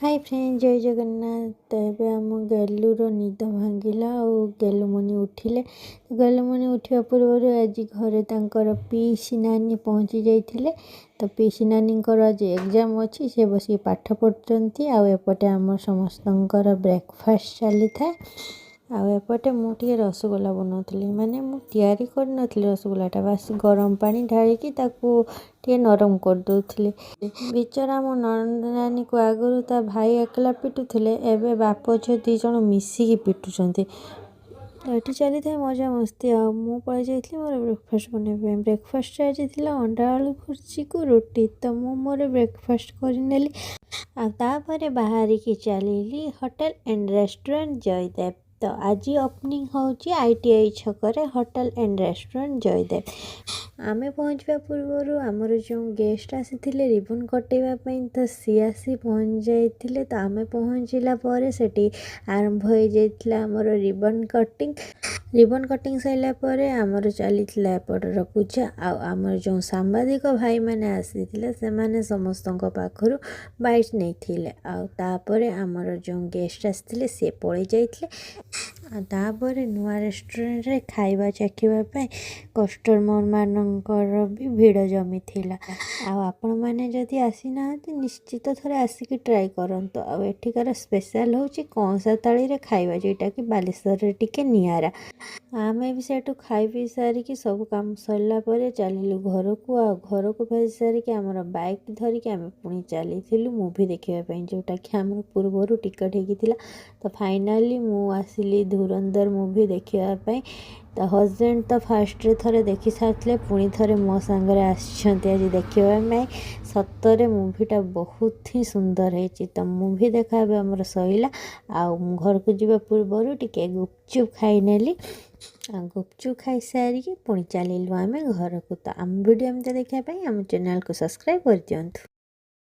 Hi friend जय जगन्नाथ। तो ये आम गेलुर निद भांगिला और गेलुमणि उठिले। तो गेलुमणि उठा पूर्व आज घरे तांकर पीसी नानी पहुँची जाइए। तो पीसी नानी आज एग्जाम अच्छी से बस पाठ पढ़ुंट आउपटे आम समस्त ब्रेकफास्ट चली था। आउपटे मुझे रसगोला बनाऊली माने मुझे रसगोलाटा बास गरम पानी ढालिकी टे नरम करदे। बिचरा मो ननद नानी को आगुरी ता भाई एकला पिटुले एवं बाप झील दीज मिसिकी पिटुंट। तो ये चली था मजा मस्ती मु पलि जाइए मोर ब्रेकफास्ट बनवाई। ब्रेकफास्ट आज थी अंडा आलू भुर्जी को रोटी। तो मु मोर ब्रेकफास्ट करनेली आपर बाहर की चली होटेल एंड रेस्टोरेंट जयदेव। तो आज ओपनिंग होची ITI छकरे होटेल एंड रेस्टोरेंट जयदेव। आमे पहुँचवा पूर्वर आमर जो गेस्ट आसी रिबन कटेवाई तो सी आसी पहुँच जाइए। तो आम पहुँचला से आरंभ हो जाइए आमर रिबन कटिंग सारापर आमर चली एपटर पूजा आमर जो सांबादिक भाई मैंने आसी से समस्त पाखर बाइट नहीं तापर आमर जो गेस्ट आसते सी पलि जाइए। तापर नुआ रेस्टोरेंट रे खाइबा चाखिबा कस्टमर मानकर भी भीड़ जमी थिला। आपण मैंने जदि आसी ना निश्चित थोड़े आसिक ट्राए करंतु। एठिकार स्पेशल होची कंसा थाली रे खाइबा जोटा कि बालेश्वर रे टिके नियारा। आमे भी सेठू खाई पी सारिकी सब काम सरला परे चलिलु घर को फेरी सारिकी आमर बाइक धरिकी आमे पुणी चली मूवी देखा जोटा कि आमर पूर्वर टिकट होता। तो फाइनाली मु आसिली धुरंधर मूवी देखापी। तो हजबैंड तो फास्ट थे देखी सारे पुणी थे मो सांगे आज देखापी। सतरे मूवीटा बहुत ही सुंदर है। तो मूवी देखा आमर सैला घर को जावा पूर्वर टिके गुपचुप खाई नेली। गुपचुप खाई सारिकी पुणी चलिलु आम घर को। तो आम वीडियो एमती देखापी आम चैनल को सब्सक्राइब कर दियंतु।